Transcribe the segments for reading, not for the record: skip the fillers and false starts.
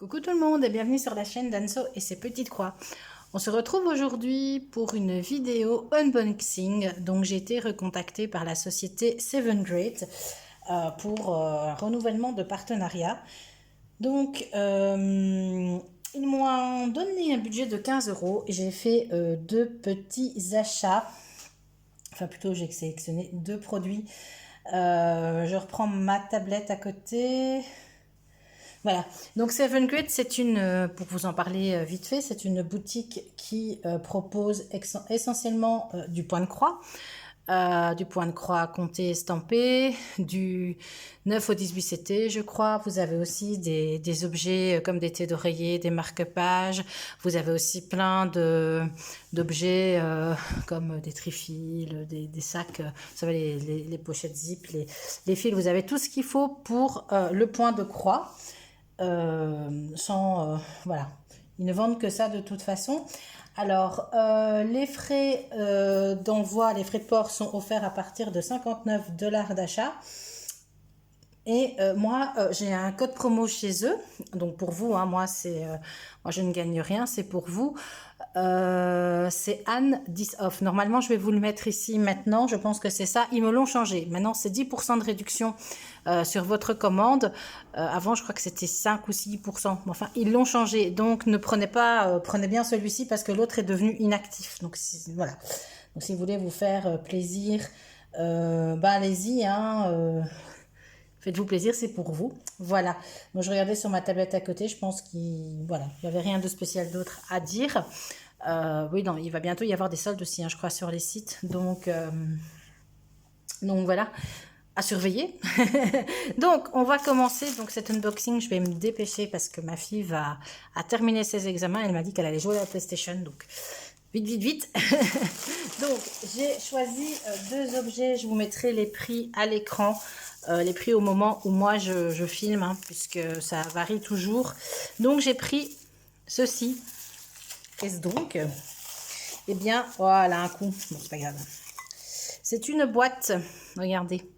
Coucou tout le monde et bienvenue sur la chaîne d'Anso et ses petites croix. On se retrouve aujourd'hui pour une vidéo unboxing. Donc j'ai été recontactée par la société Seven Great pour un renouvellement de partenariat. Donc ils m'ont donné un budget de 15 € et j'ai fait deux petits achats. Enfin plutôt j'ai sélectionné deux produits. Je reprends ma tablette à côté. Voilà, donc Seven Great, c'est une, pour vous en parler vite fait, c'est une boutique qui propose essentiellement du point de croix compté estampé, du 9 au 18 CT, je crois. Vous avez aussi des objets comme des thés d'oreiller, des marque-pages. Vous avez aussi plein d'objets comme des trifils, des sacs, vous savez, les pochettes zip, les fils. Vous avez tout ce qu'il faut pour le point de croix. Voilà, ils ne vendent que ça de toute façon. Alors les frais d'envoi, les frais de port sont offerts à partir de 59 $ d'achat. Et moi j'ai un code promo chez eux, donc pour vous, hein, moi je ne gagne rien, c'est pour vous. C'est Anne 10 off. Normalement je vais vous le mettre ici maintenant, je pense que c'est ça. Ils me l'ont changé, maintenant c'est 10% de réduction sur votre commande. Avant je crois que c'était 5 ou 6%, enfin ils l'ont changé, donc ne prenez pas, prenez bien celui-ci parce que l'autre est devenu inactif. Donc voilà, donc si vous voulez vous faire plaisir, allez-y, hein, faites-vous plaisir, c'est pour vous. Voilà. Moi, je regardais sur ma tablette à côté. Je pense qu'il n'y avait rien de spécial d'autre à dire. Oui, non, il va bientôt y avoir des soldes aussi, hein, je crois, sur les sites. Donc voilà, à surveiller. Donc, on va commencer. Donc, cet unboxing, je vais me dépêcher parce que ma fille a terminé ses examens. Elle m'a dit qu'elle allait jouer à la PlayStation. Donc, vite, vite, vite. Donc, j'ai choisi deux objets. Je vous mettrai les prix à l'écran. Les prix au moment où moi je filme, hein, puisque ça varie toujours. Donc j'ai pris ceci. Qu'est-ce donc? Eh bien, voilà, un coup. Bon, c'est pas grave. C'est une boîte. Regardez.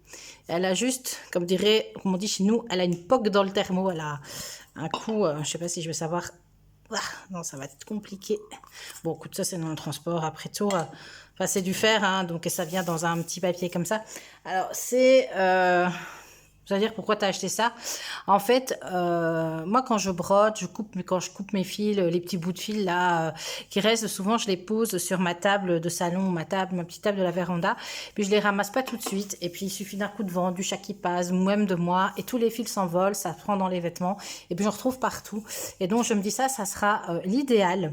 Elle a juste, comme on dit chez nous, elle a une poque dans le thermo. Elle a un coup, je sais pas si je vais savoir. Ah, non, ça va être compliqué. Bon, écoute, ça c'est dans le transport. Après tout, enfin, c'est du fer, hein, donc ça vient dans un petit papier comme ça. Alors, c'est... vous allez dire pourquoi tu as acheté ça. En fait, moi quand je brode, quand je coupe mes fils, les petits bouts de fil là qui restent, souvent je les pose sur ma table de salon, ma petite table de la véranda, puis je les ramasse pas tout de suite, et puis il suffit d'un coup de vent, du chat qui passe, ou même de moi, et tous les fils s'envolent, ça prend dans les vêtements, et puis j'en retrouve partout. Et donc je me dis ça sera l'idéal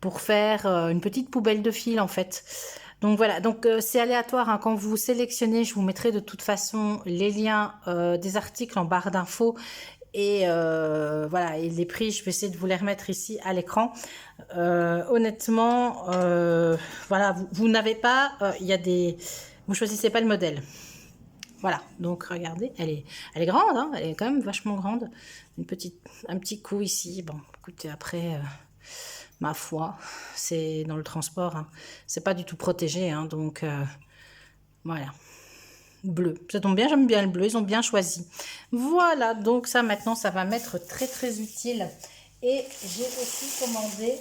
pour faire une petite poubelle de fils en fait. Donc voilà, donc c'est aléatoire, hein. Quand vous sélectionnez, je vous mettrai de toute façon les liens des articles en barre d'infos et voilà, et les prix, je vais essayer de vous les remettre ici à l'écran. Honnêtement, voilà, vous n'avez pas, vous choisissez pas le modèle. Voilà, donc regardez, elle est grande, hein, elle est quand même vachement grande. Un petit coup ici, bon, écoutez, après... ma foi, c'est dans le transport, hein. C'est pas du tout protégé, hein, donc voilà. Bleu, ça tombe bien, j'aime bien le bleu, ils ont bien choisi. Voilà, donc ça maintenant, ça va m'être très très utile. Et j'ai aussi commandé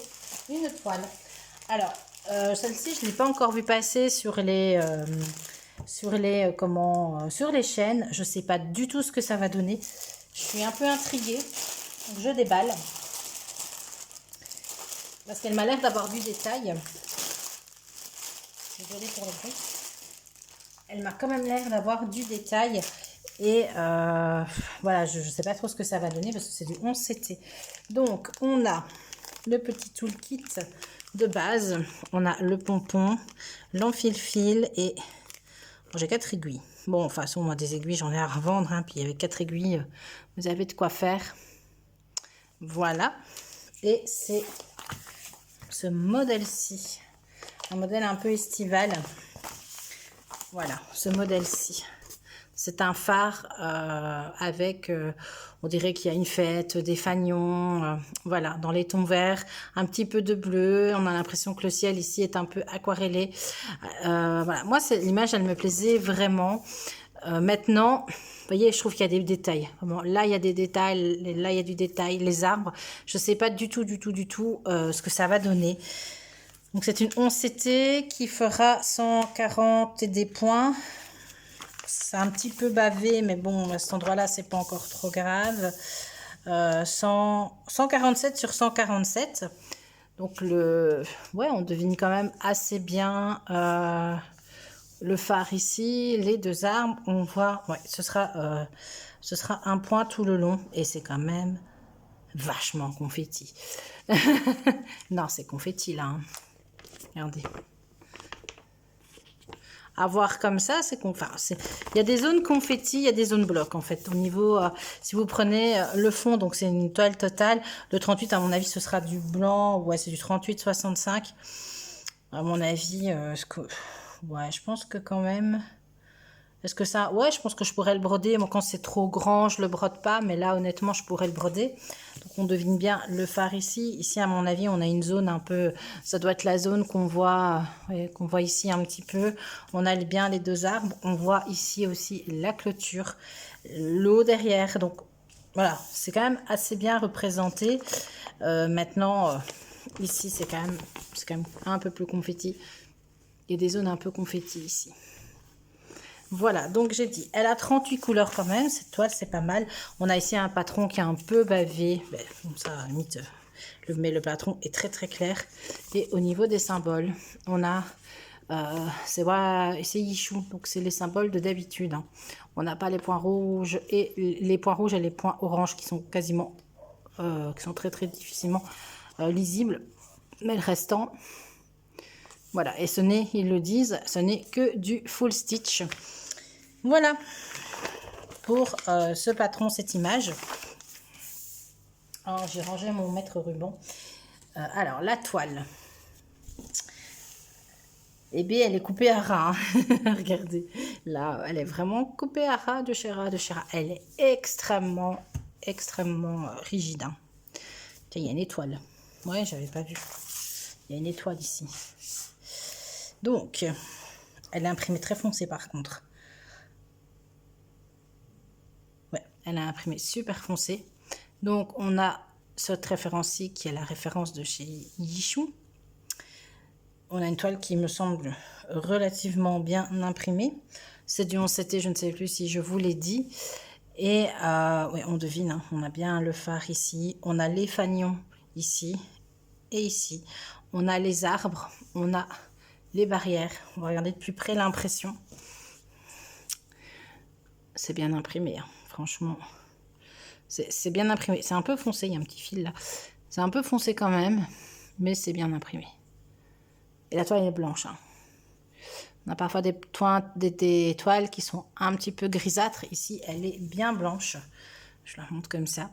une toile. Alors, celle-ci, je ne l'ai pas encore vue passer sur les chaînes. Je sais pas du tout ce que ça va donner. Je suis un peu intriguée, donc je déballe. Parce qu'elle m'a l'air d'avoir du détail. Désolée pour le bruit. Elle m'a quand même l'air d'avoir du détail. Et voilà, je ne sais pas trop ce que ça va donner parce que c'est du 11 CT. Donc, on a le petit toolkit de base. On a le pompon, l'enfile-fil et... Bon, j'ai 4 aiguilles. Bon, de toute façon, moi, des aiguilles, j'en ai à revendre, hein. Puis avec 4 aiguilles, vous avez de quoi faire. Voilà. Et c'est... ce modèle-ci, un modèle un peu estival. Voilà, ce modèle-ci. C'est un phare avec, on dirait qu'il y a une fête, des fanions, voilà, dans les tons verts, un petit peu de bleu. On a l'impression que le ciel ici est un peu aquarellé. Voilà, moi, l'image, elle me plaisait vraiment. Maintenant, vous voyez, je trouve qu'il y a des détails. Vraiment, là, il y a des détails, là, il y a du détail. Les arbres, je ne sais pas du tout ce que ça va donner. Donc, c'est une 11CT qui fera 140 et des points. C'est un petit peu bavé, mais bon, à cet endroit-là, c'est pas encore trop grave. 147 sur 147. Donc, ouais, on devine quand même assez bien le phare ici, les deux arbres. On voit, ouais, ce sera un point tout le long. Et c'est quand même vachement confetti. Non, c'est confetti là. Hein. Regardez. À voir comme ça, c'est qu'on, enfin, il y a des zones confetti, il y a des zones blocs en fait. Au niveau, si vous prenez le fond, donc c'est une toile totale. Le 38, à mon avis, ce sera du blanc. Ouais, c'est du 38-65. À mon avis, ouais, je pense que quand même. Est-ce que ça... Ouais, je pense que je pourrais le broder. Moi, quand c'est trop grand, je le brode pas. Mais là, honnêtement, je pourrais le broder. Donc, on devine bien le phare ici. Ici, à mon avis, on a une zone un peu... Ça doit être la zone qu'on voit ici un petit peu. On a bien les deux arbres. On voit ici aussi la clôture. L'eau derrière. Donc, voilà. C'est quand même assez bien représenté. Maintenant, ici, c'est quand même un peu plus confetti. Il y a des zones un peu confetti ici. Voilà, donc j'ai dit, elle a 38 couleurs quand même, cette toile c'est pas mal. On a ici un patron qui est un peu bavé, bon, ça à la limite, mais le patron est très très clair. Et au niveau des symboles, on a, c'est Yichou, donc c'est les symboles de d'habitude. Hein. On n'a pas les points rouges et les points rouges et les points oranges qui sont quasiment, qui sont très très difficilement lisibles. Mais le restant, voilà, et ce n'est, ils le disent, ce n'est que du full stitch. Voilà pour ce patron, cette image. Alors, j'ai rangé mon mètre ruban. Alors, la toile. Eh bien, elle est coupée à ras. Hein. Regardez, là, elle est vraiment coupée à ras de chez ras, de chez ras. Elle est extrêmement rigide. Hein. Tiens, il y a une étoile. Ouais, j'avais pas vu. Il y a une étoile ici. Donc, elle est imprimée très foncée par contre. Ouais, elle a imprimé super foncé. Donc, on a cette référence-ci qui est la référence de chez Yichou. On a une toile qui me semble relativement bien imprimée. C'est du 11CT, je ne sais plus si je vous l'ai dit. Et ouais, on devine, hein, on a bien le phare ici. On a les fanions ici et ici. On a les arbres, on a les barrières. On va regarder de plus près l'impression. C'est bien imprimé, hein, franchement. C'est bien imprimé. C'est un peu foncé, il y a un petit fil là. C'est un peu foncé quand même, mais c'est bien imprimé. Et la toile est blanche. Hein. On a parfois des toiles qui sont un petit peu grisâtres. Ici, elle est bien blanche. Je la montre comme ça.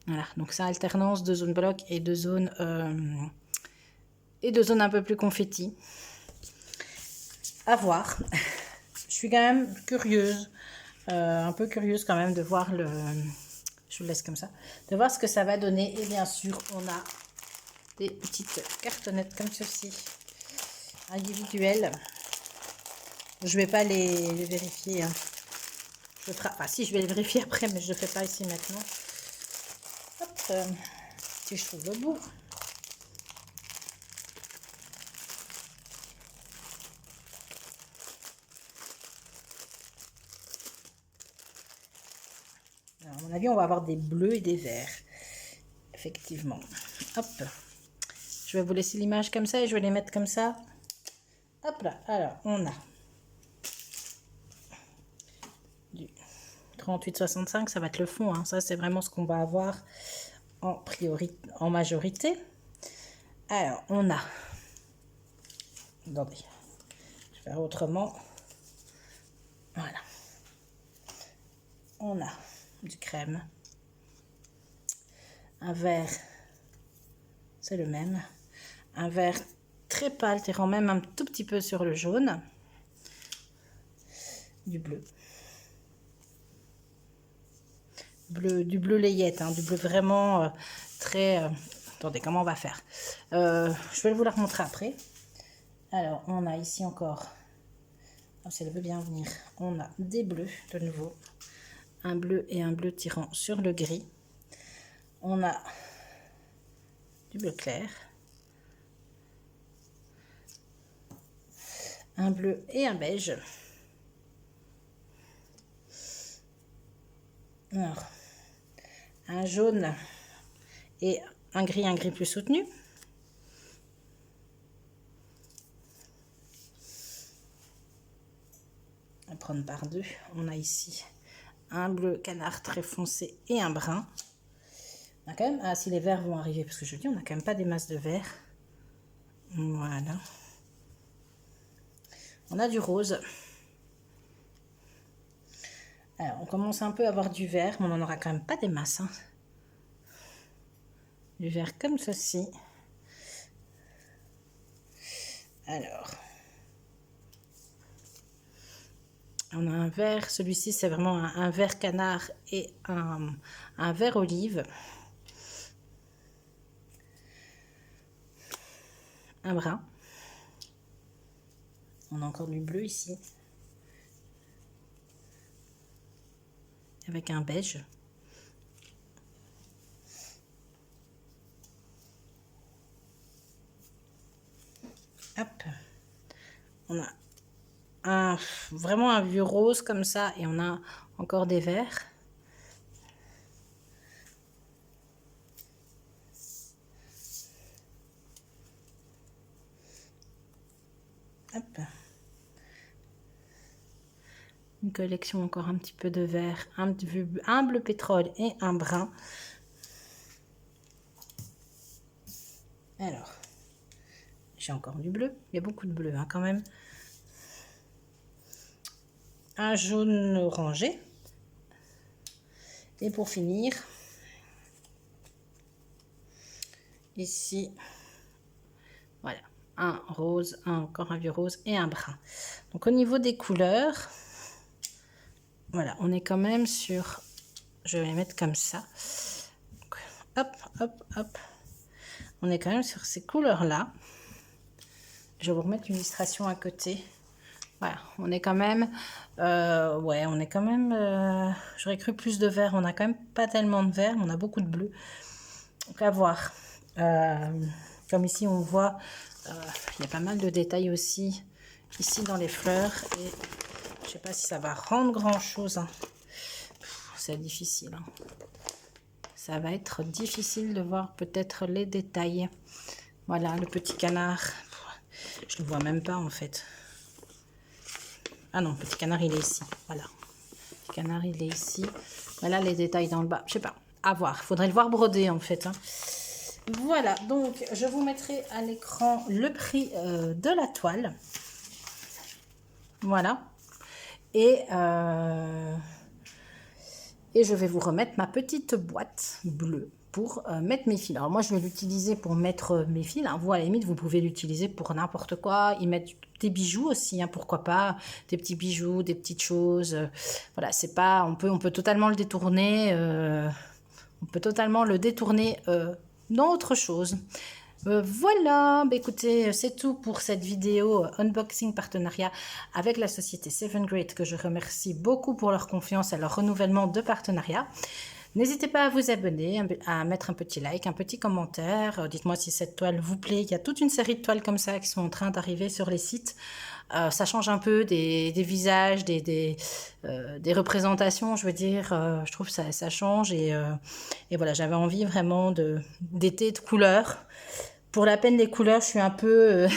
Voilà, donc c'est alternance de zone bloc et de zone un peu plus confetti. À voir. Je suis quand même curieuse, un peu curieuse quand même de voir le... Je vous laisse comme ça. De voir ce que ça va donner. Et bien sûr, on a des petites cartonnettes comme ceci, individuelles. Je vais pas les vérifier. Hein. Enfin, si, je vais les vérifier après, mais je ne le fais pas ici maintenant. Hop, si je trouve le bout. Alors, à mon avis, on va avoir des bleus et des verts. Effectivement. Hop. Je vais vous laisser l'image comme ça et je vais les mettre comme ça. Hop là. Alors, on a du 38-65, ça va être le fond. Hein. Ça, c'est vraiment ce qu'on va avoir en majorité. Alors, on a... Attendez. Je vais faire autrement. Voilà. On a du crème. Un vert, c'est le même. Un vert très pâle, tirant même un tout petit peu sur le jaune. Du bleu. Du bleu layette, hein, du bleu vraiment très... attendez, comment on va faire je vais vous la remontrer après. Alors, on a ici encore si elle veut bien venir. On a des bleus de nouveau. Un bleu et un bleu tirant sur le gris. On a du bleu clair. Un bleu et un beige. Alors, un jaune et un gris plus soutenu. On va prendre par deux. On a ici un bleu canard très foncé et un brun. On a quand même, ah, si les verts vont arriver, parce que je dis, on n'a quand même pas des masses de verts. Voilà. On a du rose. Alors, on commence un peu à avoir du vert, mais on n'en aura quand même pas des masses. Hein. Du vert comme ceci. Alors, on a un vert, celui-ci c'est vraiment un vert canard et un vert olive. Un brun. On a encore du bleu ici. Avec un beige. Hop. On a vraiment un vieux rose comme ça et on a encore des verts. Hop. Une collection encore un petit peu de vert, un bleu pétrole et un brun. Alors, j'ai encore du bleu, il y a beaucoup de bleu hein, quand même. Un jaune orangé. Et pour finir, ici, voilà, un rose, encore un vieux rose et un brun. Donc au niveau des couleurs, voilà, on est quand même sur, je vais les mettre comme ça. Donc, hop, hop, hop. On est quand même sur ces couleurs-là. Je vais vous remettre une illustration à côté. Voilà, on est quand même, ouais, on est quand même, j'aurais cru plus de vert. On n'a quand même pas tellement de vert, mais on a beaucoup de bleu. Donc à voir. Comme ici on voit, il y a pas mal de détails aussi ici dans les fleurs. Et je sais pas si ça va rendre grand chose. Hein. C'est difficile. Hein. Ça va être difficile de voir peut-être les détails. Voilà, le petit canard. Je le vois même pas en fait. Ah non, le petit canard il est ici. Voilà. Le petit canard il est ici. Voilà les détails dans le bas. Je sais pas. À voir. Il faudrait le voir broder en fait. Hein. Voilà. Donc je vous mettrai à l'écran le prix de la toile. Voilà. Et je vais vous remettre ma petite boîte bleue pour mettre mes fils. Alors moi, je vais l'utiliser pour mettre mes fils. Hein. Vous, à la limite, vous pouvez l'utiliser pour n'importe quoi. Y mettre des bijoux aussi, hein, pourquoi pas. Des petits bijoux, des petites choses. Voilà, c'est pas... On peut totalement le détourner. On peut totalement le détourner dans autre chose. Voilà, bah écoutez, c'est tout pour cette vidéo unboxing partenariat avec la société 7 Great que je remercie beaucoup pour leur confiance et leur renouvellement de partenariat. N'hésitez pas à vous abonner, à mettre un petit like, un petit commentaire. Dites-moi si cette toile vous plaît. Il y a toute une série de toiles comme ça qui sont en train d'arriver sur les sites. Ça change un peu des visages, des représentations, je veux dire. Je trouve que ça change. Et voilà, j'avais envie vraiment d'été, de couleurs. Pour la peine des couleurs, je suis un peu...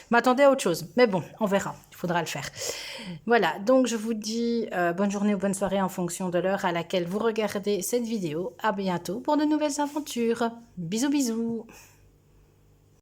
m'attendais à autre chose. Mais bon, on verra. Il faudra le faire. Voilà, donc je vous dis bonne journée ou bonne soirée en fonction de l'heure à laquelle vous regardez cette vidéo. À bientôt pour de nouvelles aventures. Bisous, bisous.